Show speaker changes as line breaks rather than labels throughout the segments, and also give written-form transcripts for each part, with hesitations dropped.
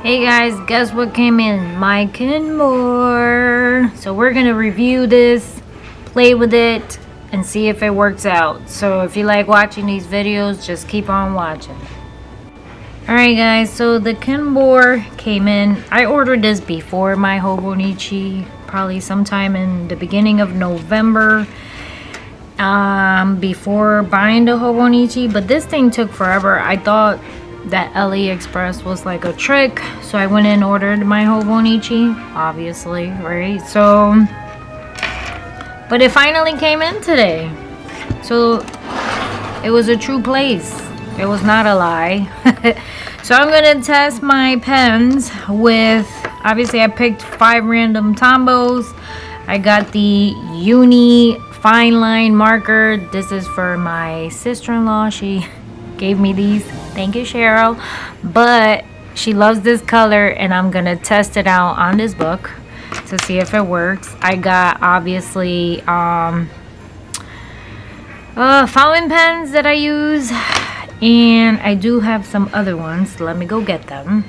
Hey guys, guess what came in? My Kinbor. So we're gonna review this, play with it, and see if it works out. So if you like watching these videos, just keep on watching. Alright guys, so the Kinbor came in. I ordered this before my Hobonichi, probably sometime in the beginning of November. Before buying the Hobonichi, but this thing took forever. I thought that AliExpress was like a trick, so I went and ordered my Hobonichi, obviously, right? So, but it finally came in today, so it was a true place. It was not a lie. So I'm gonna test my pens with, obviously I picked 5 random Tombos. I got the Uni fine line marker. This is for my sister-in-law. She gave me these. Thank you, Cheryl. But she loves this color, and I'm gonna test it out on this book to see if it works. I got obviously fountain pens that I use, and I do have some other ones. Let me go get them.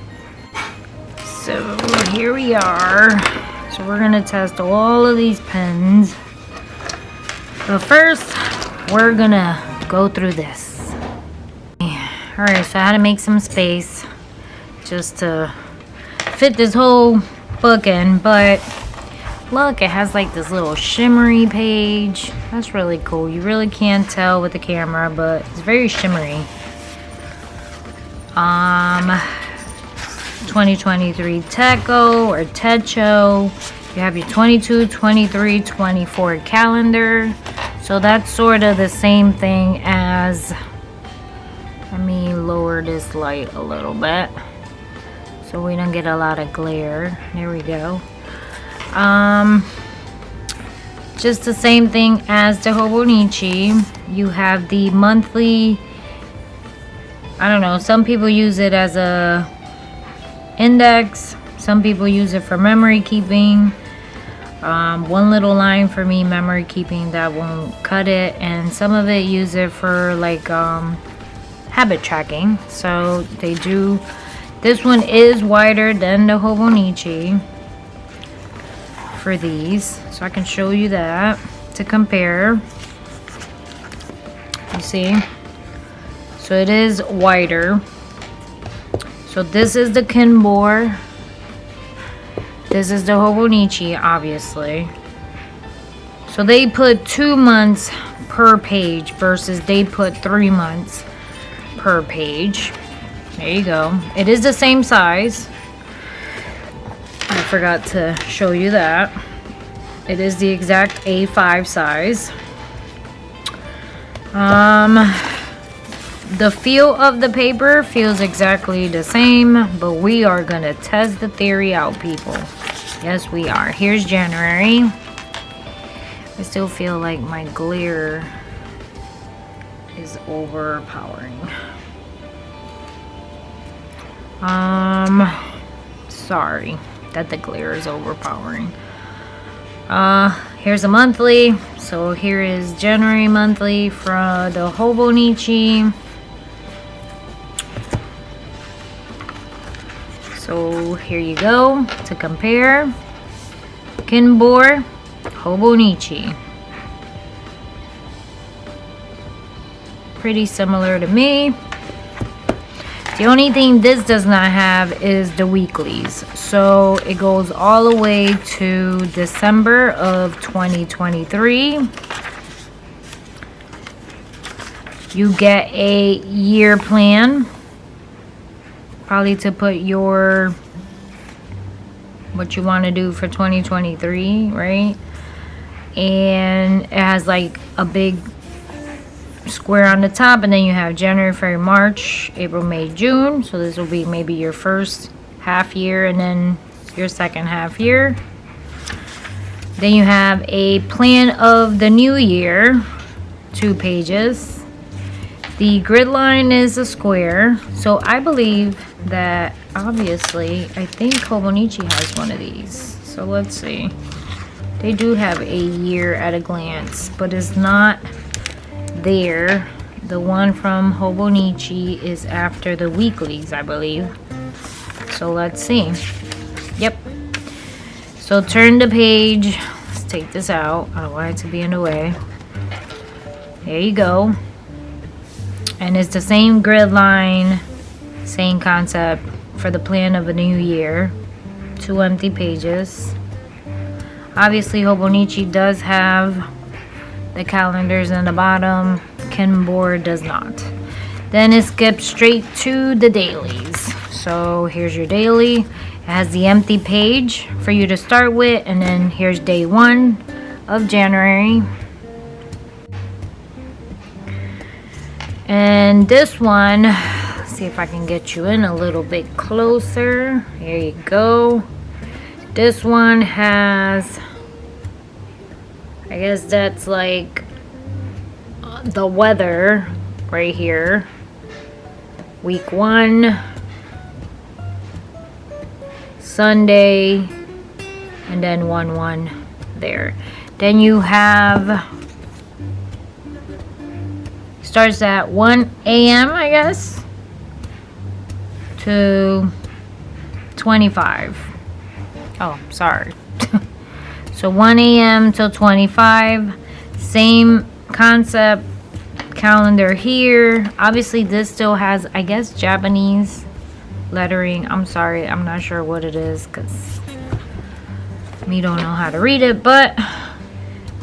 So here we are. So we're gonna test all of these pens. But first, we're gonna go through this. Alright, so I had to make some space just to fit this whole book in. But look, it has like this little shimmery page. That's really cool. You really can't tell with the camera, but it's very shimmery. 2023 Techo or Techo. You have your 22, 23, 24 calendar. So that's sort of the same thing as, let me lower this light a little bit so we don't get a lot of glare. There we go. Just the same thing as the Hobonichi. You have the monthly, I don't know, some people use it as a index, some people use it for memory keeping. One little line for me, memory keeping, that won't cut it, and some of it use it for like habit tracking. So they do, this one is wider than the Hobonichi for these, so I can show you that to compare. You see, so it is wider. So this is the Kinbor. This is the Hobonichi, obviously. So they put 2 months per page versus they put 3 months per page. There you go. It is the same size. I forgot to show you that. It is the exact A5 size. The feel of the paper feels exactly the same, but we are gonna test the theory out, people. Yes, we are. Here's January. I still feel like my glare is overpowering. Sorry that the glare is overpowering. Here's a monthly. So here is January monthly for the Hobonichi. So here you go to compare. Kinbor, Hobonichi. Pretty similar to me. The only thing this does not have is the weeklies. So it goes all the way to December of 2023. You get a year plan. Probably to put your, what you want to do for 2023, right? And it has like a big square on the top, and then you have January, February, March, April, May, June. So this will be maybe your first half year and then your second half year. Then you have a plan of the new year, 2 pages. The grid line is a square, so I believe that, obviously, I think Hobonichi has one of these. So let's see. They do have a year at a glance, but it's not there. The one from Hobonichi is after the weeklies, I believe. So So let's see. Yep. So turn the page. Let's take this out. I don't want it to be in the way. There you go. And it's the same grid line, same concept for the plan of a new year. 2 empty pages. Obviously, Hobonichi does have the calendars in the bottom. Kinbor does not. Then it skips straight to the dailies. So here's your daily. It has the empty page for you to start with, and then here's day 1 of January. And this one, let's see if I can get you in a little bit closer. Here you go. This one has, I guess that's like the weather right here. Week 1, Sunday, and then 1/1 there. Then you have, starts at 1 a.m. I guess to 25. Oh, sorry. So 1 a.m. till 25. Same concept. Calendar here. Obviously this still has, I guess, Japanese lettering. I'm sorry, I'm not sure what it is because me don't know how to read it, but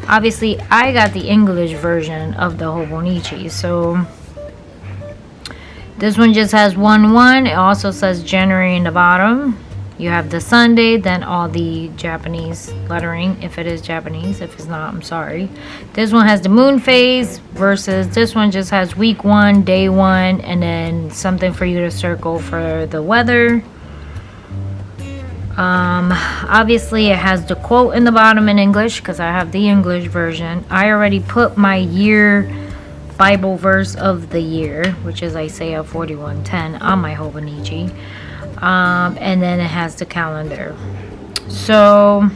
obviously I got the English version of the Hobonichi. So this one just has 1/1. It also says January in the bottom. You have the Sunday, then all the Japanese lettering, if it is Japanese. If it's not, I'm sorry. This one has the moon phase versus this one just has week 1, day 1, and then something for you to circle for the weather. Obviously it has the quote in the bottom in English because I have the English version. I already put my year Bible verse of the year, which is Isaiah 41:10, on my Hobonichi. And then it has the calendar. So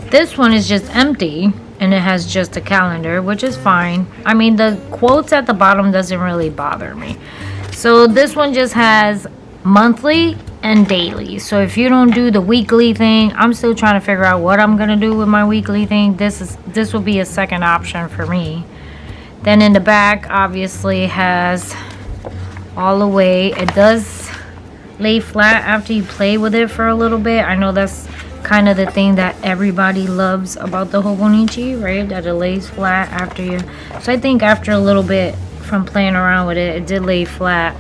this one is just empty and it has just a calendar, which is fine. I mean, the quotes at the bottom doesn't really bother me. So this one just has monthly and daily. So if you don't do the weekly thing, I'm still trying to figure out what I'm gonna do with my weekly thing. This will be a second option for me. Then in the back obviously has all the way. It does lay flat after you play with it for a little bit. I know that's kind of the thing that everybody loves about the Hobonichi, right? That it lays flat after you. So I think after a little bit from playing around with it, it did lay flat.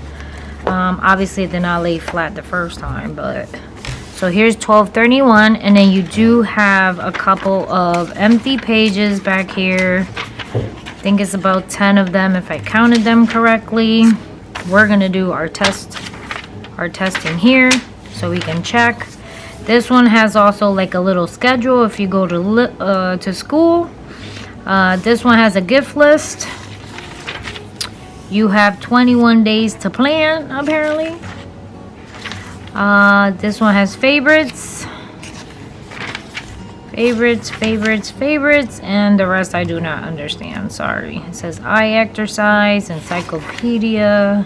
Obviously it did not lay flat the first time, but so here's 1231, and then you do have a couple of empty pages back here. I think it's about 10 of them if I counted them correctly. We're gonna do our testing here so we can check. This one has also like a little schedule if you go to school. This one has a gift list. You have 21 days to plan apparently. This one has favorites, and the rest I do not understand, sorry. It says eye exercise, encyclopedia.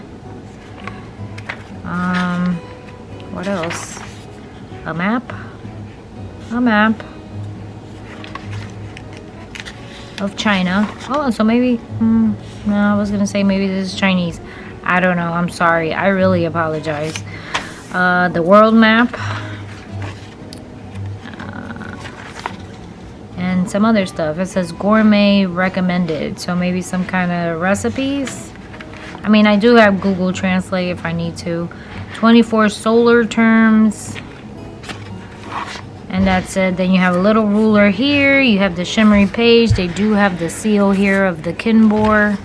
What else? A map of China. Oh, so maybe no, I was gonna say maybe this is Chinese. I don't know, I'm sorry, I really apologize. The world map, and some other stuff. It says gourmet recommended, so maybe some kind of recipes. I mean, I do have Google Translate if I need to. 24 solar terms, and that's it. Then you have a little ruler here. You have the shimmery page. They do have the seal here of the Kinbor,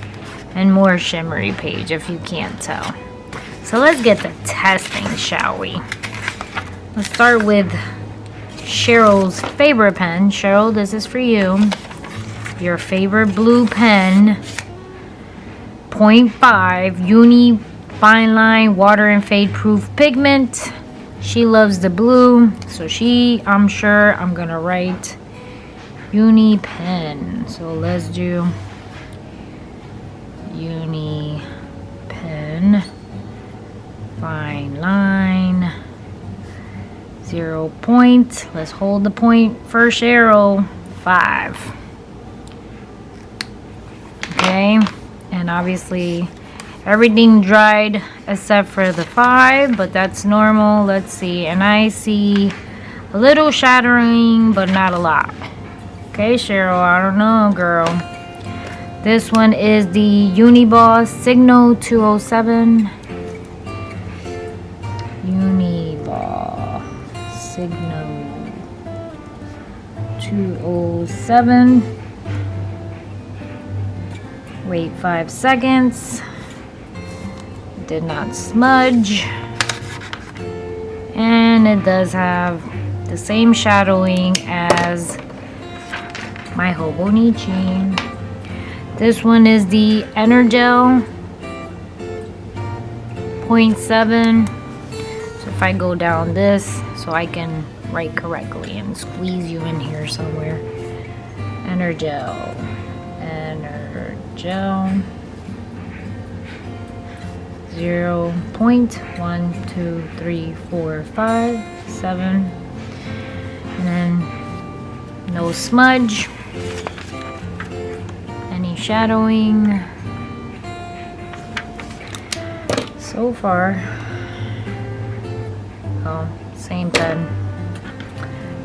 and more shimmery page if you can't tell. So let's get the testing, shall we? Let's start with Cheryl's favorite pen. Cheryl, this is for you. Your favorite blue pen. 0.5 uni fine line water and fade proof pigment. She loves the blue, so I'm sure I'm gonna write uni pen. So let's do uni pen fine line. 0 point. Let's hold the point for Cheryl. 5. Okay, and obviously everything dried except for the 5, but that's normal. Let's see, and I see a little shattering, but not a lot. Okay, Cheryl, I don't know, girl. This one is the Uniboss Signal 207. Uniboss Signal 207. Wait 5 seconds. Did not smudge. And it does have the same shadowing as my Hobonichi. This one is the Energel 0.7. So if I go down this so I can write correctly and squeeze you in here somewhere. Energel. 0 point 1, 2, 3, 4, 5, 7, and then no smudge, any shadowing. So far, oh, same pen.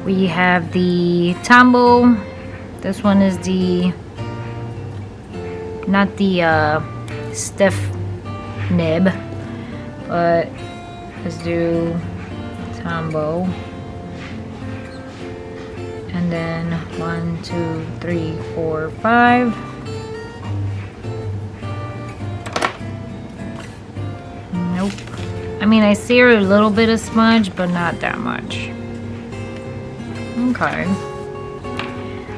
We have the Tombow. This one is the not the stiff nib, but let's do Tombow. And then 1, 2, 3, 4, 5. Nope. I mean, I see a little bit of smudge, but not that much. Okay.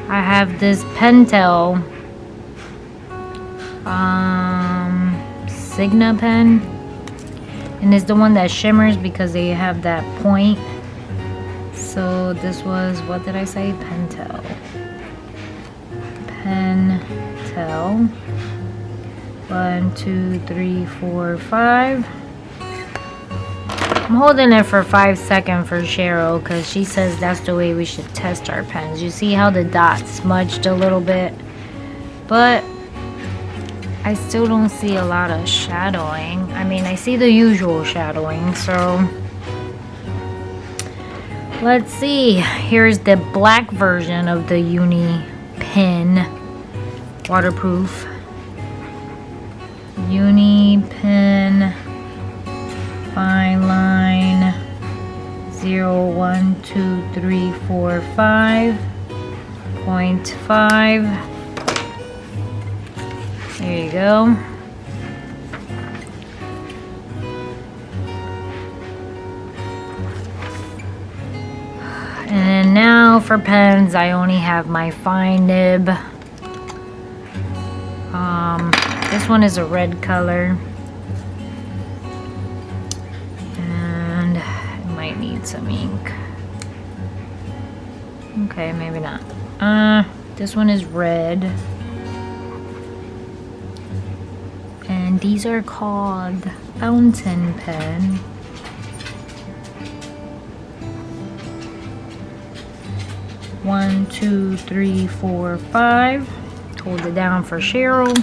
I have this Pentel Signa pen, and it's the one that shimmers because they have that point. So this was, what did I say? Pentel. 1, 2, 3, 4, 5. I'm holding it for 5 seconds for Cheryl because she says that's the way we should test our pens. You see how the dot smudged a little bit, but I still don't see a lot of shadowing. I mean, I see the usual shadowing, so let's see. Here's the black version of the Uni pen, waterproof. Uni pen, fine line, 0, 1, 2, 3, 4, 5, 0.5. There you go. And then now for pens, I only have my fine nib. This one is a red color. And it might need some ink. Okay, maybe not. This one is red. And these are called fountain pen. One, 2, 3, 4, 5. Hold it down for Cheryl.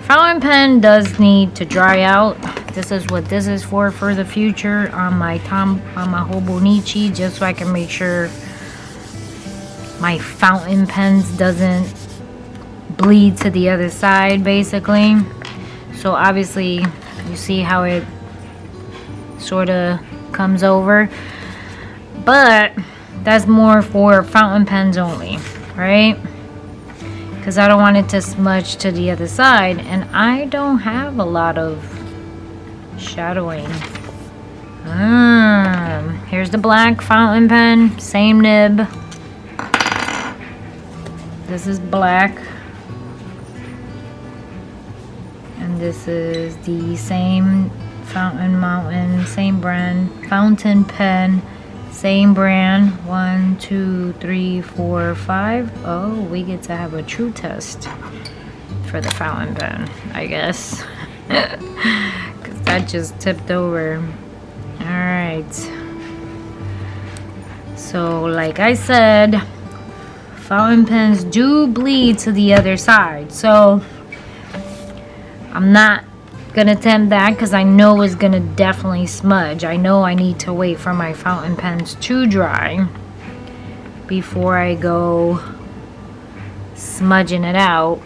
Fountain pen does need to dry out. This is what this is for the future on my Hobonichi, just so I can make sure my fountain pens doesn't bleed to the other side, basically. So obviously you see how it sort of comes over, but that's more for fountain pens only, right? Because I don't want it to smudge to the other side, and I don't have a lot of shadowing. Here's the black fountain pen, same nib. This is black. And this is the same Fountain, same brand, fountain pen, same brand. 1, 2, 3, 4, 5. Oh, we get to have a true test for the fountain pen, I guess. Because that just tipped over. Alright. So like I said, fountain pens do bleed to the other side, so I'm not gonna attempt that because I know it's gonna definitely smudge. I know I need to wait for my fountain pens to dry before I go smudging it out.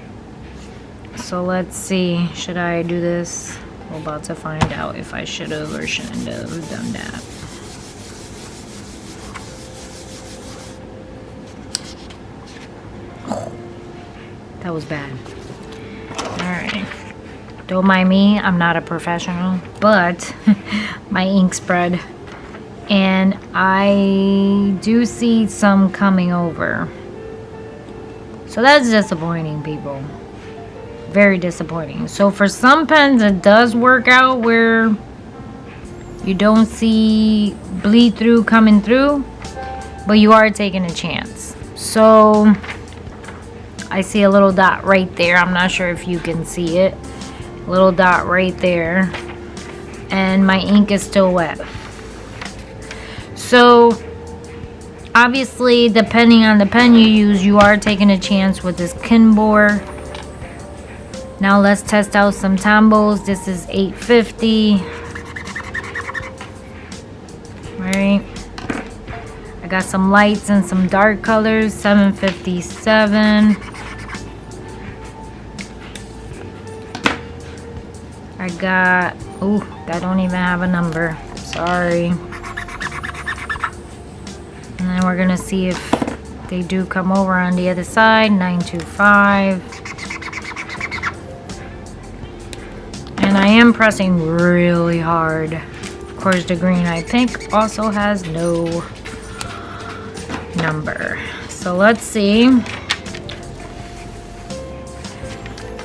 So let's see, should I do this? We're about to find out if I should have or shouldn't have done that. That was bad. Alright. Don't mind me, I'm not a professional, but my ink spread. And I do see some coming over. So that's disappointing, people. Very disappointing. So for some pens, it does work out where you don't see bleed through coming through, but you are taking a chance. So I see a little dot right there. I'm not sure if you can see it. Little dot right there. And my ink is still wet. So obviously, depending on the pen you use, you are taking a chance with this Kinbor. Now let's test out some Tombos. This is 850. Right. I got some lights and some dark colors. 757. I got, oh, that don't even have a number. Sorry. And then we're gonna see if they do come over on the other side. 925. And I am pressing really hard. Of course, the green I think also has no number. So let's see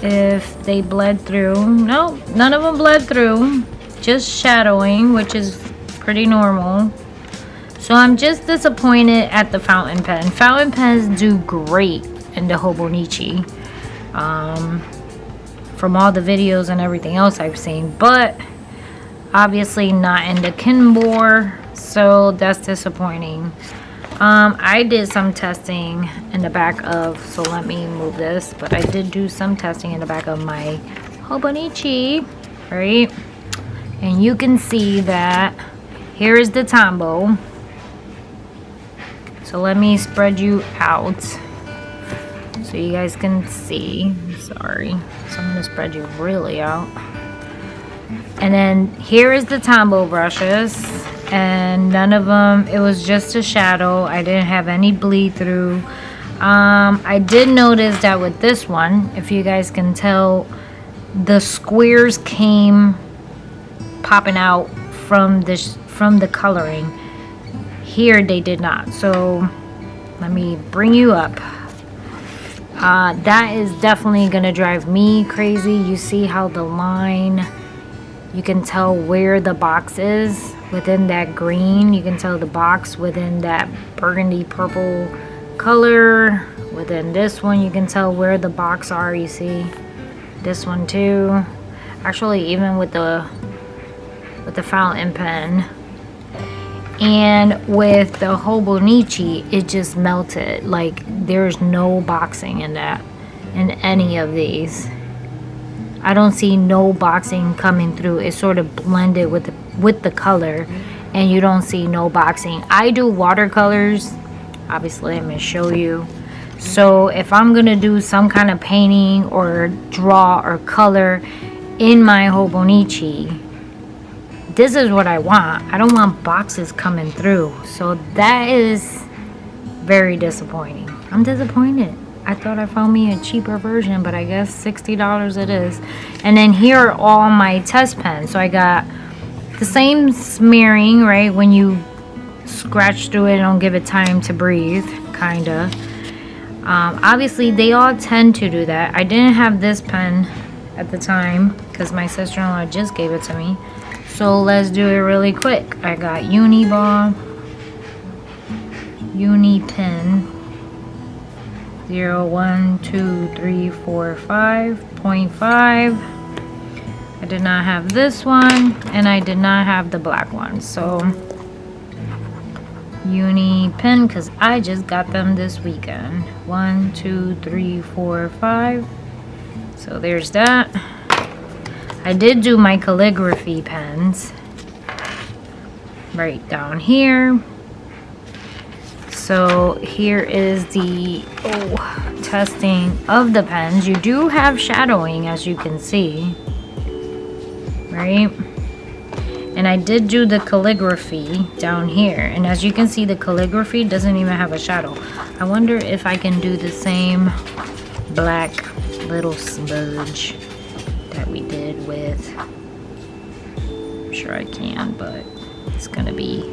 if they bled through. No, none of them bled through. Just shadowing, which is pretty normal. So I'm just disappointed at the fountain pen. Fountain pens do great in the Hobonichi. From all the videos and everything else I've seen, but obviously not in the Kinbor, so that's disappointing. I did some testing in the back of, so let me move this, but I did do some testing in the back of my Hobonichi, right? And you can see that here is the Tombow. So let me spread you out so you guys can see. Sorry, so I'm gonna spread you really out. And then here is the Tombow brushes, and none of them, it was just a shadow. I didn't have any bleed through. I did notice that with this one, if you guys can tell, the squares came popping out from the coloring. Here they did not. So let me bring you up. That is definitely gonna drive me crazy. You see how the line, you can tell where the box is within that green. You can tell the box within that burgundy purple color. Within this one, you can tell where the box are. You see this one too. Actually, even with the fountain pen. And with the Hobonichi, it just melted. Like, there's no boxing in that, in any of these. I don't see no boxing coming through. It's sort of blended with the color, and you don't see no boxing. I do watercolors. Obviously, I'm gonna show you. So if I'm gonna do some kind of painting or draw or color in my Hobonichi, this is what I want. I don't want boxes coming through. So that is very disappointing. I'm disappointed. I thought I found me a cheaper version, but I guess $60 it is. And then here are all my test pens. So I got the same smearing, right? When you scratch through it and don't give it time to breathe, kinda. Obviously, they all tend to do that. I didn't have this pen at the time because my sister-in-law just gave it to me. So let's do it really quick. I got Uniball, Unipin, 0, 1, 2, 3, 4, 5, 0.5. I did not have this one, and I did not have the black one. So uni pen because I just got them this weekend. 1, 2, 3, 4, 5. So there's that. I did do my calligraphy pens right down here. So here is the testing of the pens. You do have shadowing, as you can see, right? And I did do the calligraphy down here, and as you can see, the calligraphy doesn't even have a shadow. I wonder if I can do the same black little smudge that we did with. I'm sure I can, but it's gonna be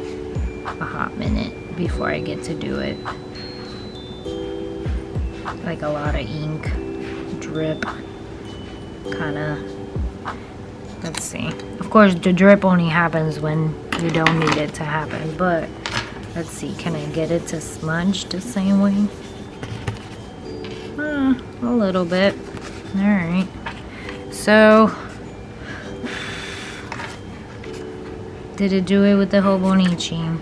a hot minute before I get to do it. Like a lot of ink drip, kind of. Let's see. Of course, the drip only happens when you don't need it to happen, but let's see. Can I get it to smudge the same way? A little bit. All right. So, did it do it with the Hobonichi?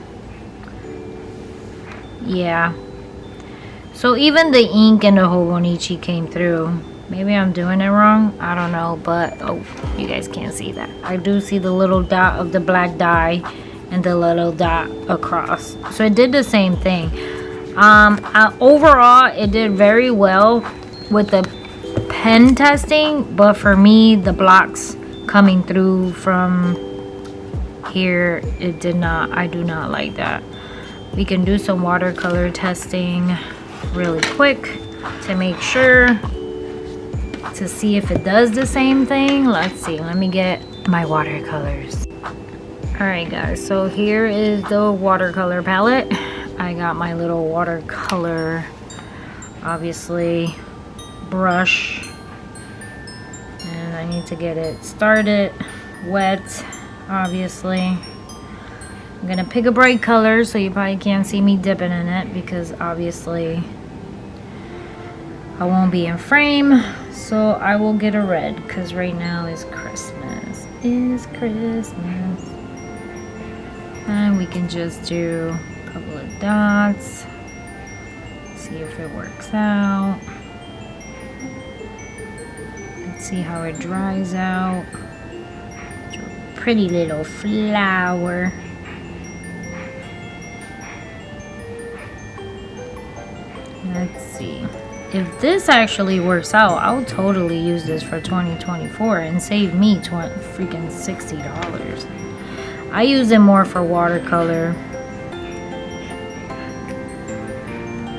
Yeah. So even the ink in the Hobonichi came through. Maybe I'm doing it wrong. I don't know, but you guys can't see that. I do see the little dot of the black dye and the little dot across. So it did the same thing. Overall, it did very well with the pen testing, but for me, the blocks coming through from here, it did not. I do not like that. We can do some watercolor testing really quick to make sure, to see if it does the same thing. Let's see. Let me get my watercolors. Alright guys, so here is the watercolor palette. I got my little watercolor, obviously, brush, and I need to get it started, wet, obviously. I'm gonna pick a bright color so you probably can't see me dipping in it, because obviously I won't be in frame. So I will get a red, because right now is Christmas. It's Christmas. And we can just do a couple of dots. See if it works out. Let's see how it dries out. Pretty little flower. Let's see. If this actually works out, I'll totally use this for 2024 and save me freaking $60. I use it more for watercolor.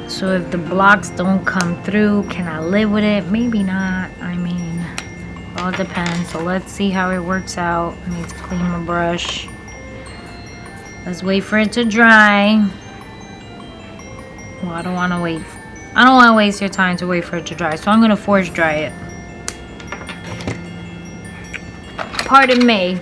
So if the blocks don't come through, can I live with it? Maybe not. I mean, all depends. So let's see how it works out. I need to clean my brush. Let's wait for it to dry. Well, I don't want to wait. I don't want to waste your time to wait for it to dry, so I'm going to force dry it. Pardon me.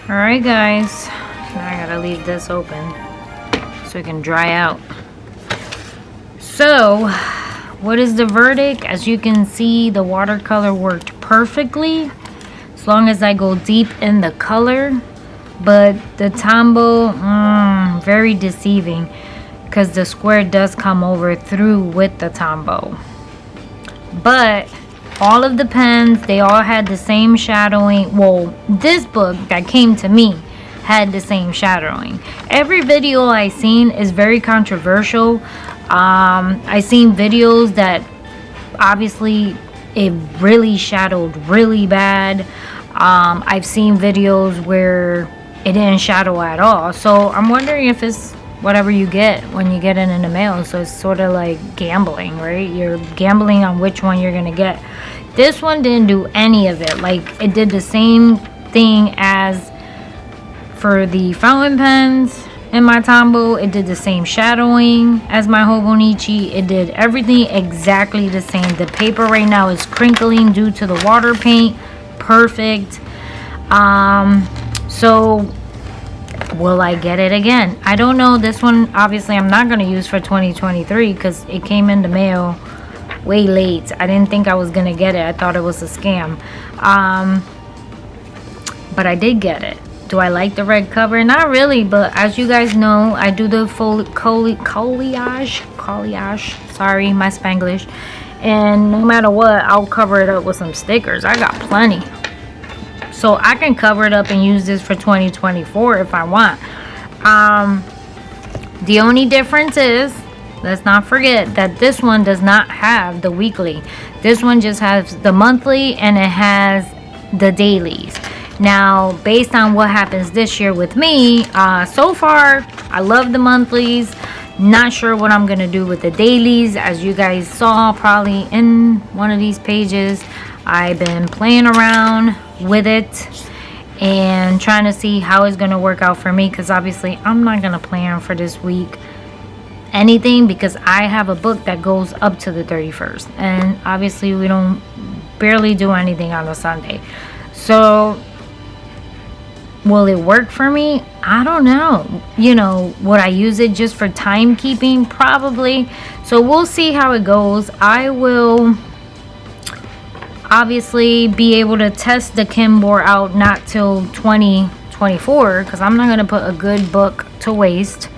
Alright guys, now I gotta leave this open so it can dry out. So, what is the verdict? As you can see, the watercolor worked perfectly as long as I go deep in the color. But the Tombow, very deceiving because the square does come over through with the Tombow. But all of the pens, they all had the same shadowing. Well, this book that came to me had the same shadowing. Every video I seen is very controversial. I seen videos that obviously it really shadowed really bad. I've seen videos where it didn't shadow at all. So I'm wondering if it's whatever you get when you get it in the mail. So it's sort of like gambling, right? You're gambling on which one you're gonna get. This one didn't do any of it. Like, it did the same thing as for the fountain pens in my Tombow. It did the same shadowing as my Hobonichi. It did everything exactly the same. The paper right now is crinkling due to the water paint. Perfect. So will I get it again? I don't know. This one obviously I'm not going to use for 2023 because it came in the mail way late. I didn't think I was going to get it. I thought it was a scam. But I did get it. Do I like the red cover? Not really, but as you guys know, I do the full collage. Sorry, my Spanglish. And no matter what, I'll cover it up with some stickers. I got plenty. So I can cover it up and use this for 2024 if I want. The only difference is, let's not forget that this one does not have the weekly. This one just has the monthly and it has the dailies. Now, based on what happens this year with me, so far, I love the monthlies. Not sure what I'm going to do with the dailies. As you guys saw probably in one of these pages, I've been playing around with it and trying to see how it's going to work out for me. Because obviously, I'm not going to plan for this week anything because I have a book that goes up to the 31st. And obviously, we don't barely do anything on a Sunday. So will it work for me? I don't know. You know, would I use it just for timekeeping? Probably. So we'll see how it goes. I will obviously be able to test the Kinbor out not till 2024 because I'm not going to put a good book to waste.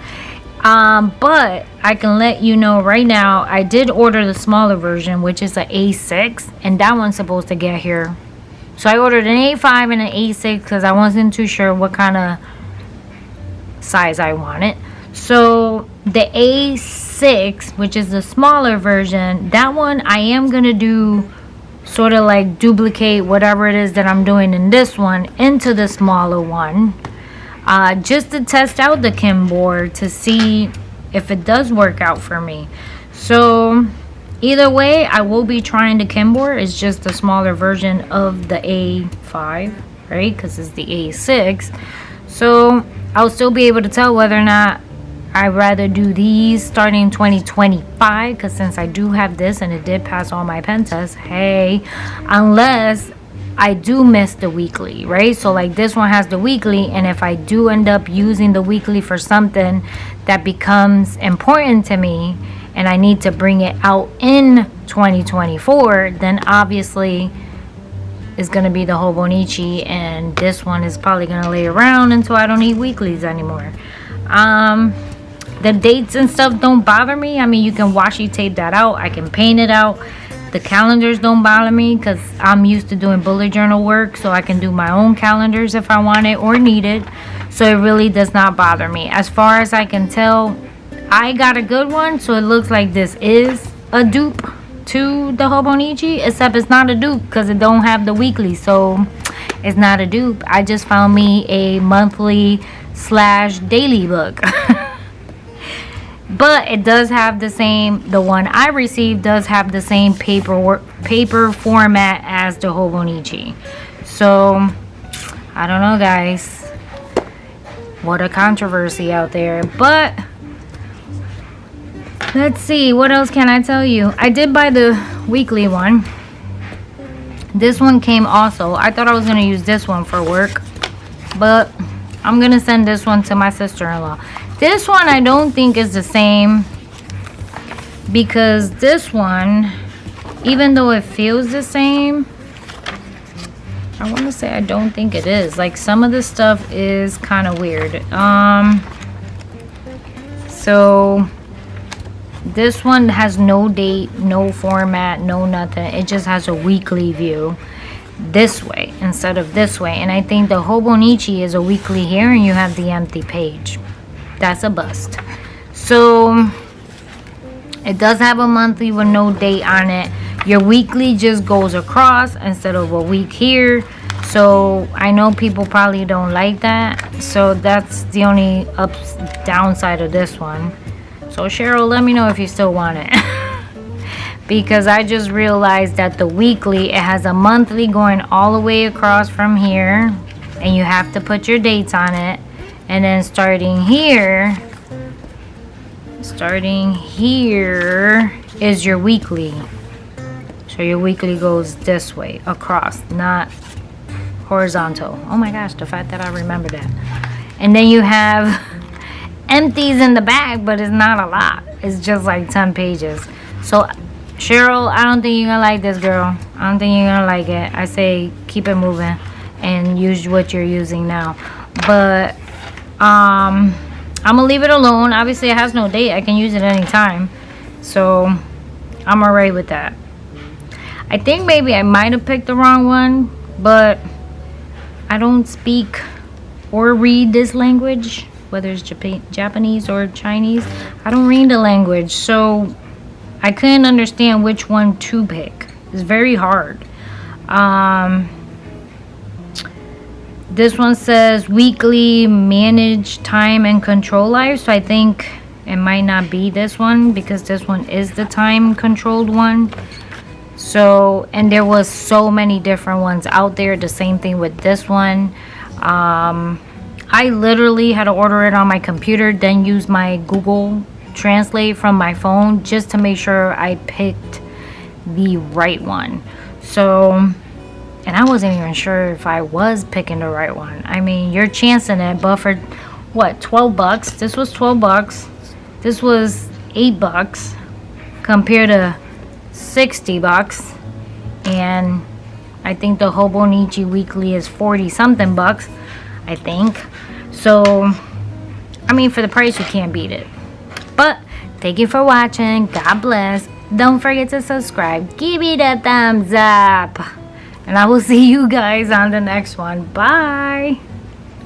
But I can let you know right now, I did order the smaller version, which is an A6, and that one's supposed to get here. So I ordered an A5 and an A6 because I wasn't too sure what kind of size I wanted. So the A6, which is the smaller version, that one I am going to do sort of like duplicate whatever it is that I'm doing in this one into the smaller one. Just to test out the Kinbor to see if it does work out for me. So either way, I will be trying the Kinbor. It's just a smaller version of the A5, right? Because it's the A6. So I'll still be able to tell whether or not I'd rather do these starting 2025. Because since I do have this and it did pass all my pen tests, hey, unless I do miss the weekly, right? So like this one has the weekly, and if I do end up using the weekly for something that becomes important to me and I need to bring it out in 2024, then obviously it's going to be the Hobonichi, and this one is probably going to lay around until I don't need weeklies anymore. The dates and stuff don't bother me. I mean, you can washi tape that out. I can paint it out. The calendars don't bother me because I'm used to doing bullet journal work, so I can do my own calendars if I want it or need it. So it really does not bother me. As far as I can tell, I got a good one, so it looks like this is a dupe to the Hobonichi, except it's not a dupe because it don't have the weekly, so it's not a dupe. I just found me a monthly / daily book. But it does have the same, the one I received does have the same paper format as the Hobonichi. So I don't know, guys, what a controversy out there. But let's see, what else can I tell you? I did buy the weekly one. This one came also. I thought I was going to use this one for work. but I'm gonna send this one to my sister-in-law. This one I don't think is the same, because this one, even though it feels the same, I want to say I don't think it is. Like, some of the stuff is kind of weird. So this one has no date, no format, no nothing. It just has a weekly view this way instead of this way. And I think the Hobonichi is a weekly here, and you have the empty page. That's a bust. So it does have a monthly with no date on it. Your weekly just goes across instead of a week here. So I know people probably don't like that. So that's the only downside of this one. So Cheryl, let me know if you still want it. Because I just realized that the weekly, it has a monthly going all the way across from here. And you have to put your dates on it. And then starting here is your weekly. So your weekly goes this way across, not horizontal. Oh my gosh, the fact that I remember that. And then you have empties in the back, but it's not a lot. It's just like 10 pages. So Cheryl, I don't think you're gonna like this, girl. I don't think you're gonna like it. I say keep it moving and use what you're using now. But I'm gonna leave it alone. Obviously it has no date. I can use it anytime. So I'm alright with that. I think maybe I might have picked the wrong one, but I don't speak or read this language, whether it's Japanese or Chinese. I don't read the language, so I couldn't understand which one to pick. It's very hard. This one says weekly, manage time and control life. So I think it might not be this one, because this one is the time controlled one. So, and there was so many different ones out there. The same thing with this one. I literally had to order it on my computer, then use my Google Translate from my phone just to make sure I picked the right one. So, and I wasn't even sure if I was picking the right one. I mean, you're chancing it, but for what, 12 bucks? This was 12 bucks. This was 8 bucks compared to 60 bucks. And I think the Hobonichi weekly is 40 something bucks, I think. So, I mean, for the price, you can't beat it. But thank you for watching. God bless. Don't forget to subscribe. Give me that thumbs up. And I will see you guys on the next one. Bye.